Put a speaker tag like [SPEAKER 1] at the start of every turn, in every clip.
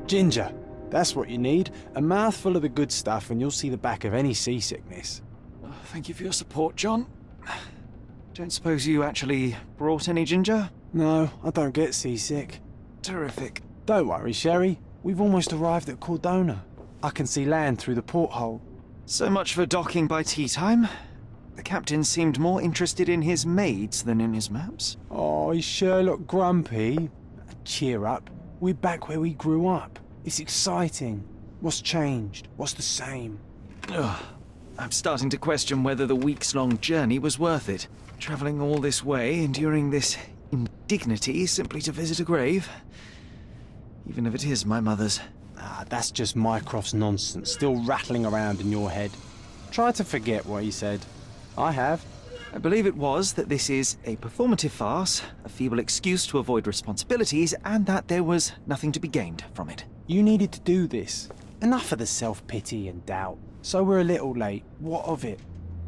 [SPEAKER 1] Ginger, that's what you need. A mouthful of the good stuff and you'll see the back of any seasickness.
[SPEAKER 2] Oh, thank you for your support, John. Don't suppose you actually brought any ginger?
[SPEAKER 1] No, I don't get seasick.
[SPEAKER 2] Terrific.
[SPEAKER 1] Don't worry, Sherry. We've almost arrived at Cordona. I can see land through the porthole.
[SPEAKER 2] So much for docking by tea time. The captain seemed more interested in his maids than in his maps.
[SPEAKER 1] Oh, is Sherlock grumpy? Cheer up. We're back where we grew up. It's exciting. What's changed? What's the same?
[SPEAKER 2] Ugh. I'm starting to question whether the weeks-long journey was worth it. Travelling all this way, enduring this indignity simply to visit a grave. Even if it is my mother's.
[SPEAKER 1] Ah, that's just Mycroft's nonsense, still rattling around in your head. Try to forget what he said. I have.
[SPEAKER 2] I believe it was that this is a performative farce, a feeble excuse to avoid responsibilities, and that there was nothing to be gained from it.
[SPEAKER 1] You needed to do this. Enough of the self-pity and doubt. So we're a little late. What of it?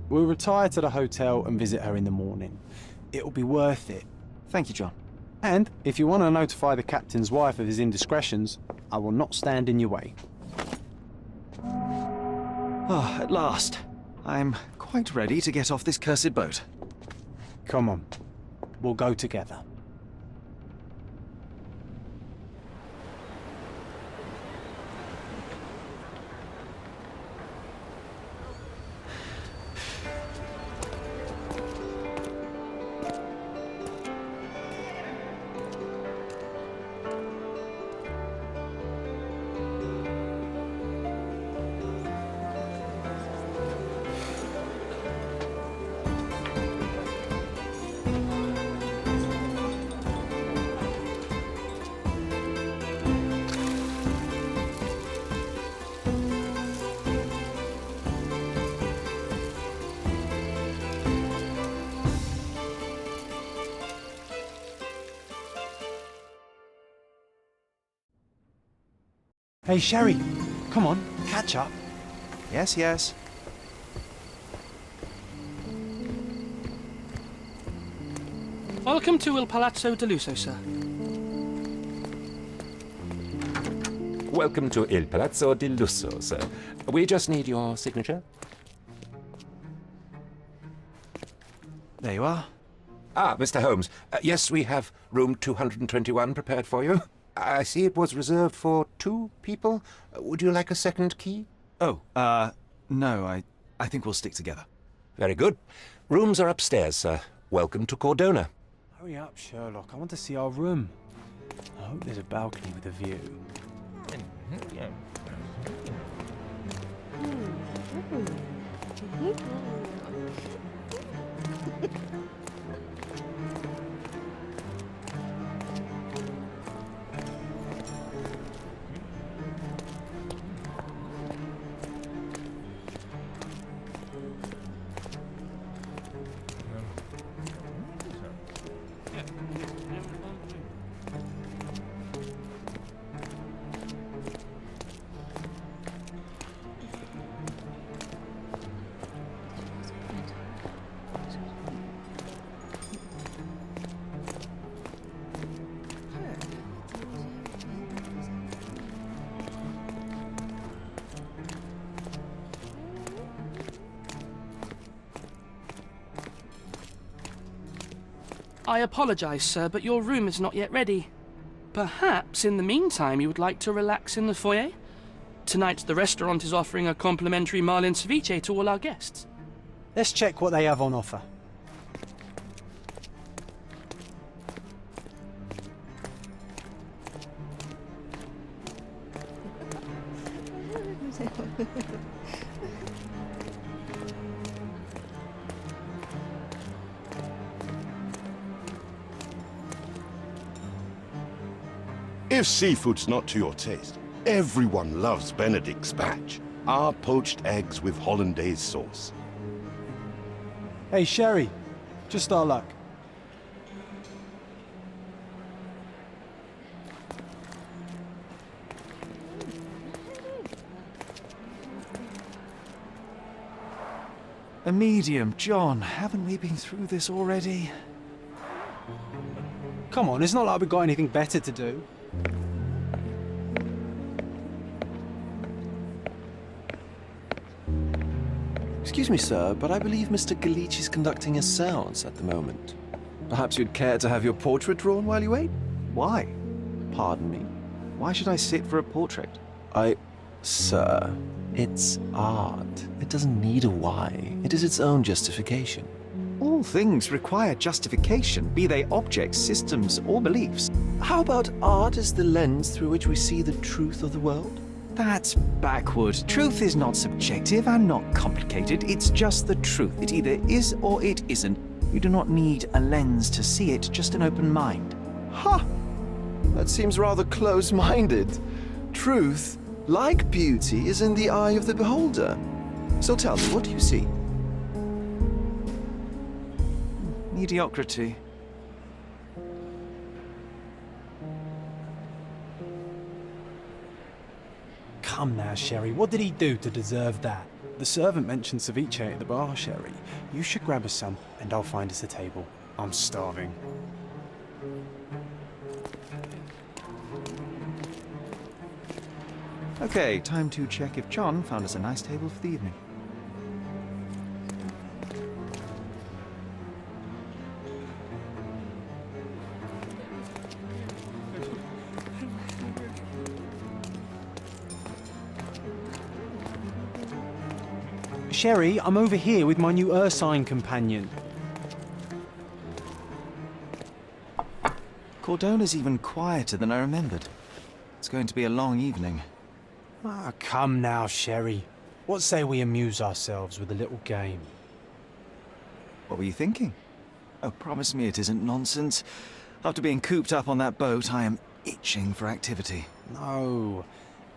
[SPEAKER 1] We'll retire to the hotel and visit her in the morning. It'll be worth it.
[SPEAKER 2] Thank you, John.
[SPEAKER 1] And if you want to notify the captain's wife of his indiscretions, I will not stand in your way.
[SPEAKER 2] Ah, at last. I'm quite ready to get off this cursed boat.
[SPEAKER 1] Come on. We'll go together. Hey, Sherry, come on, catch up.
[SPEAKER 2] Yes, yes.
[SPEAKER 3] Welcome to Il Palazzo de Lusso, sir.
[SPEAKER 4] Welcome to Il Palazzo di Lusso, sir. We just need your signature.
[SPEAKER 2] There you are.
[SPEAKER 4] Ah, Mr. Holmes. Yes, we have room 221 prepared for you. I see it was reserved for 2 people. Would you like a second key?
[SPEAKER 2] Oh, no, I think we'll stick together.
[SPEAKER 4] Very good. Rooms are upstairs, sir. Welcome to Cordona.
[SPEAKER 1] Hurry up, Sherlock. I want to see our room. I hope there's a balcony with a view.
[SPEAKER 3] I apologize, sir, but your room is not yet ready. Perhaps, in the meantime, you would like to relax in the foyer? Tonight, the restaurant is offering a complimentary marlin ceviche to all our guests.
[SPEAKER 1] Let's check what they have on offer.
[SPEAKER 5] If seafood's not to your taste, everyone loves Benedict's batch, our poached eggs with hollandaise sauce.
[SPEAKER 1] Hey, Sherry. Just our luck.
[SPEAKER 2] A medium, John. Haven't we been through this already?
[SPEAKER 1] Come on, it's not like we've got anything better to do.
[SPEAKER 6] Excuse me, sir, but I believe Mr. Galich is conducting a séance at the moment. Perhaps you'd care to have your portrait drawn while you wait?
[SPEAKER 2] Why?
[SPEAKER 6] Pardon me?
[SPEAKER 2] Why should I sit for a portrait?
[SPEAKER 6] Sir, it's art. It doesn't need a why. It is its own justification.
[SPEAKER 2] All things require justification, be they objects, systems, or beliefs.
[SPEAKER 6] How about art as the lens through which we see the truth of the world?
[SPEAKER 2] That's backward. Truth is not subjective and not complicated. It's just the truth. It either is or it isn't. You do not need a lens to see it, just an open mind.
[SPEAKER 6] Ha! That seems rather close-minded. Truth, like beauty, is in the eye of the beholder. So tell me, what do you see?
[SPEAKER 2] Mediocrity.
[SPEAKER 1] Come now, Sherry. What did he do to deserve that? The servant mentioned ceviche at the bar, Sherry. You should grab us some, and I'll find us a table. I'm starving.
[SPEAKER 2] Okay, time to check if John found us a nice table for the evening.
[SPEAKER 1] Sherry, I'm over here with my new Ursine companion.
[SPEAKER 2] Cordona's even quieter than I remembered. It's going to be a long evening.
[SPEAKER 1] Ah, come now, Sherry. What say we amuse ourselves with a little game?
[SPEAKER 2] What were you thinking? Oh, promise me it isn't nonsense. After being cooped up on that boat, I am itching for activity.
[SPEAKER 1] No.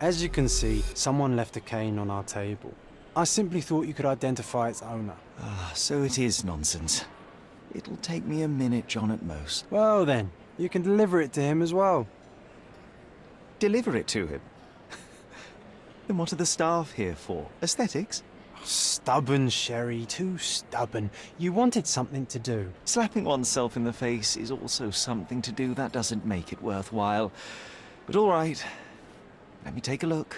[SPEAKER 1] As you can see, someone left a cane on our table. I simply thought you could identify its owner.
[SPEAKER 2] Ah, so it is nonsense. It'll take me a minute, John, at most.
[SPEAKER 1] Well then, you can deliver it to him as well.
[SPEAKER 2] Deliver it to him? Then what are the staff here for? Aesthetics?
[SPEAKER 1] Stubborn, Sherry, too stubborn. You wanted something to do.
[SPEAKER 2] Slapping oneself in the face is also something to do. That doesn't make it worthwhile. But all right, let me take a look.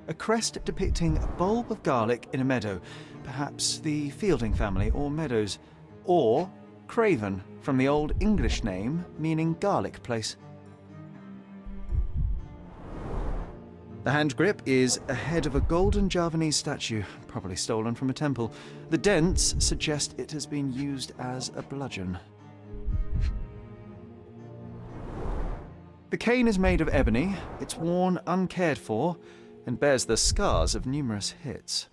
[SPEAKER 2] A crest depicting a bulb of garlic in a meadow, perhaps the Fielding family or Meadows, or Craven, from the Old English name meaning garlic place. The hand grip is a head of a golden Javanese statue, probably stolen from a temple. The dents suggest it has been used as a bludgeon. The cane is made of ebony, it's worn uncared for, and bears the scars of numerous hits.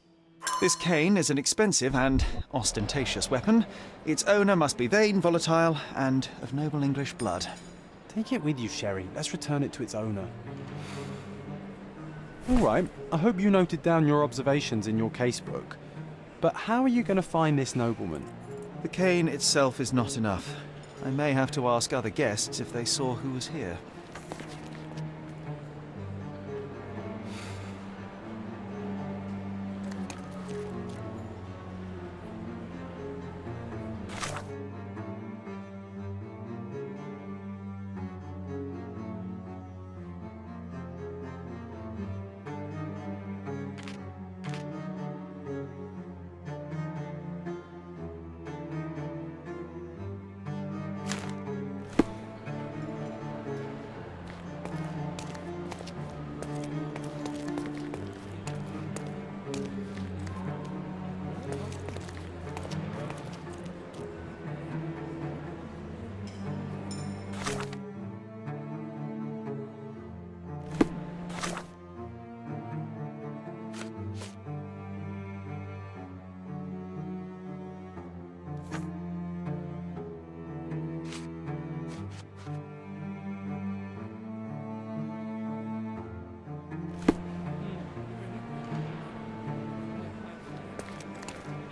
[SPEAKER 2] This cane is an expensive and ostentatious weapon. Its owner must be vain, volatile, and of noble English blood.
[SPEAKER 1] Take it with you, Sherry. Let's return it to its owner. All right, I hope you noted down your observations in your casebook. But how are you going to find this nobleman?
[SPEAKER 2] The cane itself is not enough. I may have to ask other guests if they saw who was here.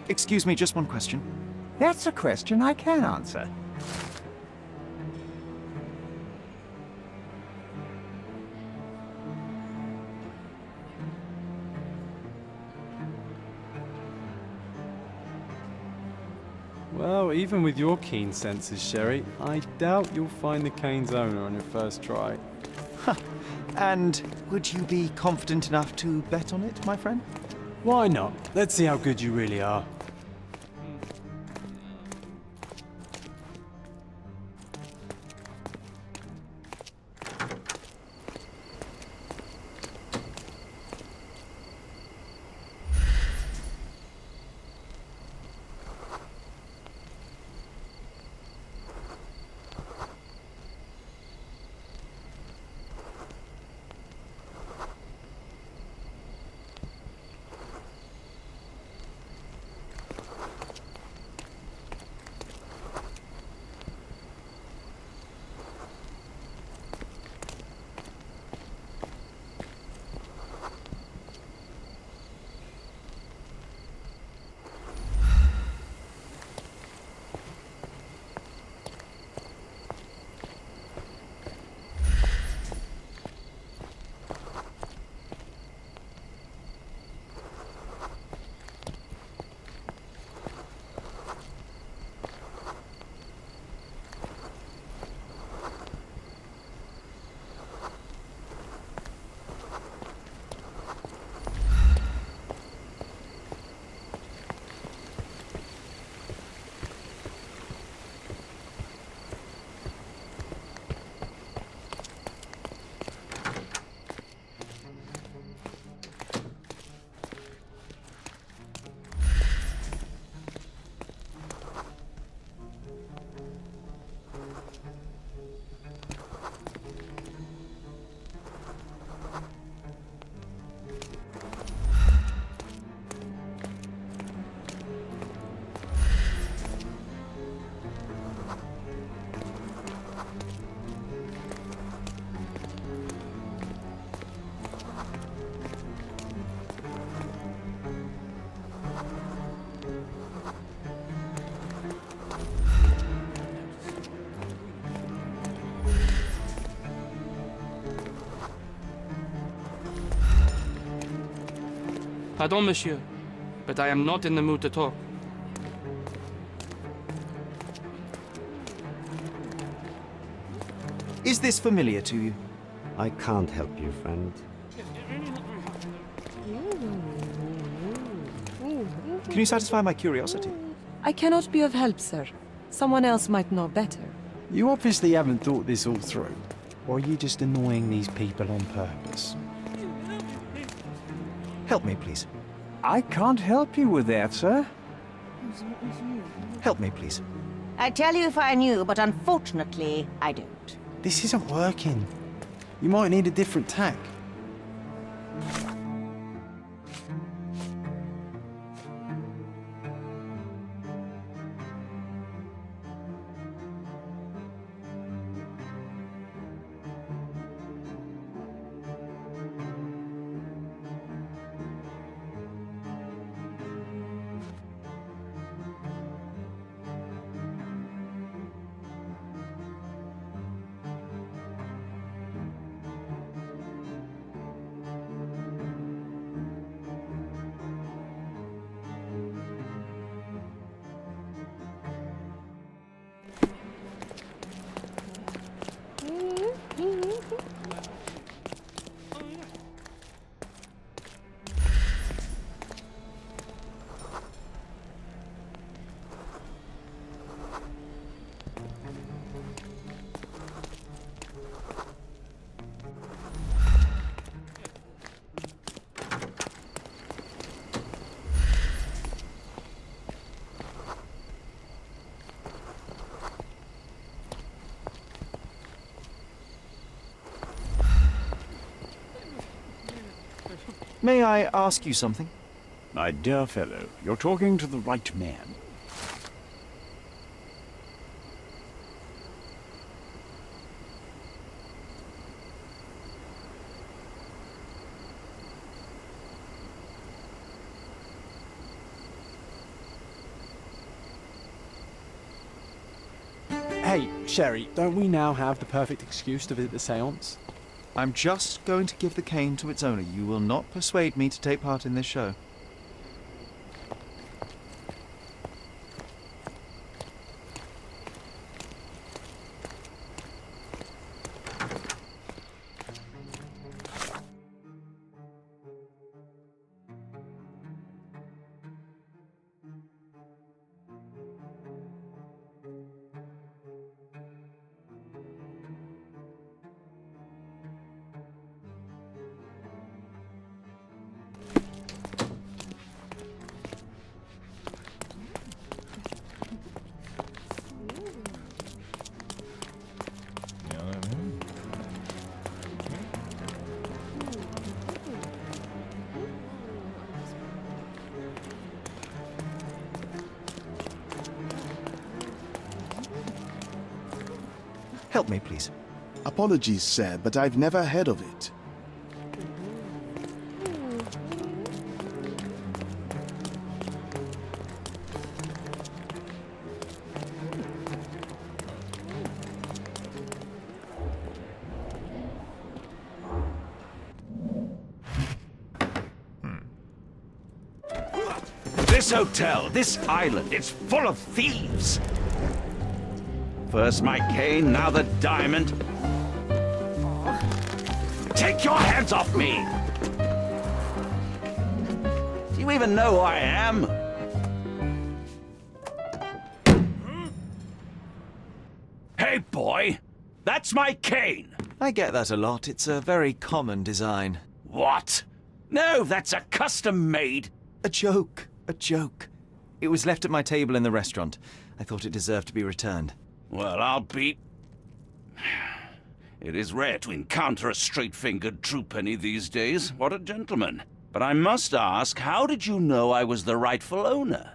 [SPEAKER 2] Excuse me, just one question.
[SPEAKER 7] That's a question I can answer.
[SPEAKER 1] Well, even with your keen senses, Sherry, I doubt you'll find the cane's owner on your first try.
[SPEAKER 2] And would you be confident enough to bet on it, my friend?
[SPEAKER 1] Why not? Let's see how good you really are.
[SPEAKER 3] Pardon, monsieur, but I am not in the mood to talk.
[SPEAKER 2] Is this familiar to you?
[SPEAKER 8] I can't help you, friend.
[SPEAKER 2] Can you satisfy my curiosity?
[SPEAKER 9] I cannot be of help, sir. Someone else might know better.
[SPEAKER 1] You obviously haven't thought this all through. Or are you just annoying these people on purpose?
[SPEAKER 2] Help me, please.
[SPEAKER 7] I can't help you with that, sir.
[SPEAKER 2] Help me, please.
[SPEAKER 10] I'd tell you if I knew, but unfortunately, I don't.
[SPEAKER 1] This isn't working. You might need a different tack.
[SPEAKER 2] May I ask you something?
[SPEAKER 7] My dear fellow, you're talking to the right man.
[SPEAKER 1] Hey, Sherry, don't we now have the perfect excuse to visit the seance?
[SPEAKER 2] I'm just going to give the cane to its owner. You will not persuade me to take part in this show. Help me, please.
[SPEAKER 5] Apologies, sir, but I've never heard of it.
[SPEAKER 11] This hotel, this island, it's full of thieves. First my cane, now the diamond. Take your hands off me! Do you even know who I am? Hey, boy! That's my cane!
[SPEAKER 2] I get that a lot. It's a very common design.
[SPEAKER 11] What? No, that's a custom-made.
[SPEAKER 2] A joke. A joke. It was left at my table in the restaurant. I thought it deserved to be returned.
[SPEAKER 11] Well, I'll be... It is rare to encounter a straight-fingered true penny these days. What a gentleman. But I must ask, how did you know I was the rightful owner?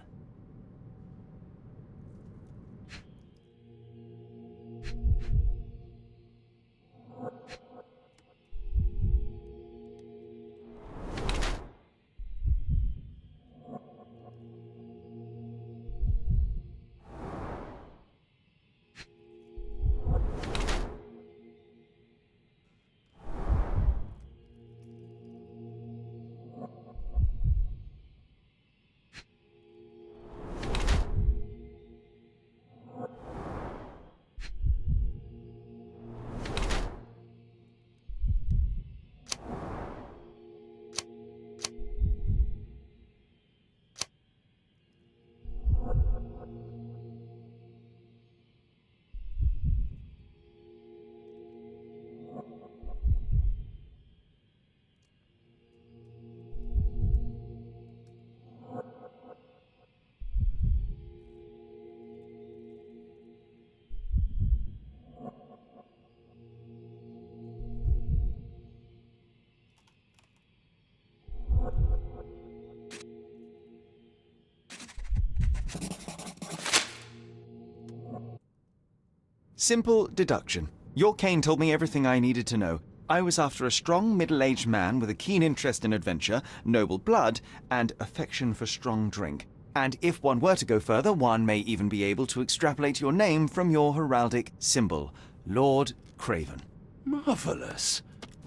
[SPEAKER 2] Simple deduction. Your cane told me everything I needed to know. I was after a strong middle-aged man with a keen interest in adventure, noble blood, and affection for strong drink. And if one were to go further, one may even be able to extrapolate your name from your heraldic symbol, Lord Craven.
[SPEAKER 11] Marvelous.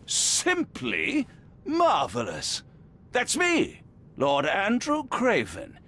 [SPEAKER 11] Simply marvelous. That's me, Lord Andrew Craven.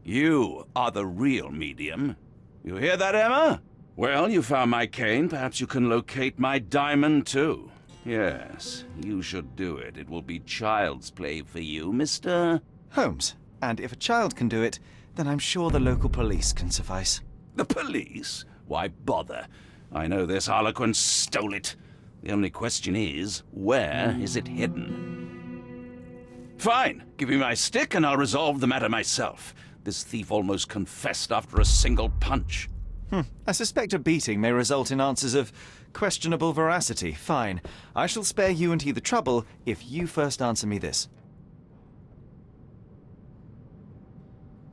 [SPEAKER 11] You are the real medium. You hear that, Emma? Well, you found my cane. Perhaps you can locate my diamond, too. Yes, you should do it. It will be child's play for you, Mr.
[SPEAKER 2] Holmes. And if a child can do it, then I'm sure the local police can suffice.
[SPEAKER 11] The police? Why bother? I know this harlequin stole it. The only question is, where is it hidden? Fine. Give me my stick and I'll resolve the matter myself. This thief almost confessed after a single punch.
[SPEAKER 2] I suspect a beating may result in answers of questionable veracity. Fine. I shall spare you and he the trouble if you first answer me this.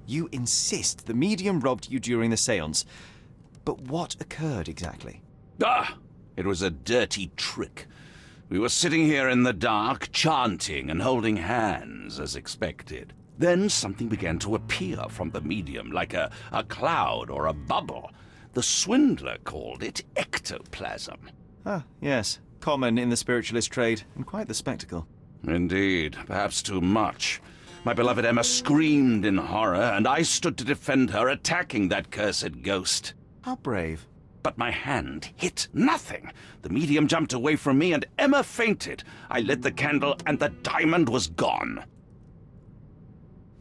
[SPEAKER 2] You insist the medium robbed you during the séance. But what occurred exactly?
[SPEAKER 11] It was a dirty trick. We were sitting here in the dark, chanting and holding hands as expected. Then something began to appear from the medium, like a cloud or a bubble. The swindler called it ectoplasm.
[SPEAKER 2] Ah, yes. Common in the spiritualist trade, and quite the spectacle.
[SPEAKER 11] Indeed, perhaps too much. My beloved Emma screamed in horror, and I stood to defend her, attacking that cursed ghost.
[SPEAKER 2] How brave.
[SPEAKER 11] But my hand hit nothing. The medium jumped away from me, and Emma fainted. I lit the candle, and the diamond was gone.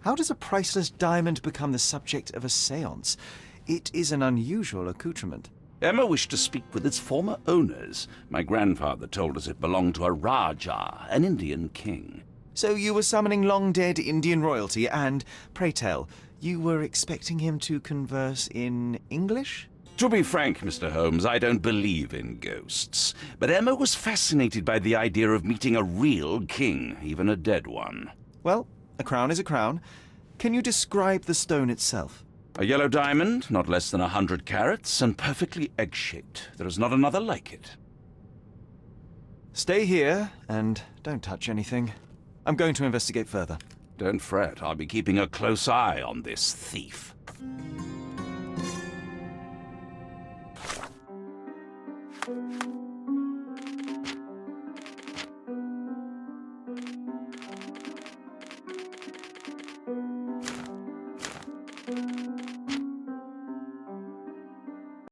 [SPEAKER 2] How does a priceless diamond become the subject of a séance? It is an unusual accoutrement.
[SPEAKER 11] Emma wished to speak with its former owners. My grandfather told us it belonged to a Rajah, an Indian king.
[SPEAKER 2] So you were summoning long-dead Indian royalty, and, pray tell, you were expecting him to converse in English?
[SPEAKER 11] To be frank, Mr. Holmes, I don't believe in ghosts. But Emma was fascinated by the idea of meeting a real king, even a dead one.
[SPEAKER 2] Well, a crown is a crown. Can you describe the stone itself?
[SPEAKER 11] A yellow diamond, not less than 100 carats, and perfectly egg-shaped. There is not another like it.
[SPEAKER 2] Stay here, and don't touch anything. I'm going to investigate further.
[SPEAKER 11] Don't fret, I'll be keeping a close eye on this thief.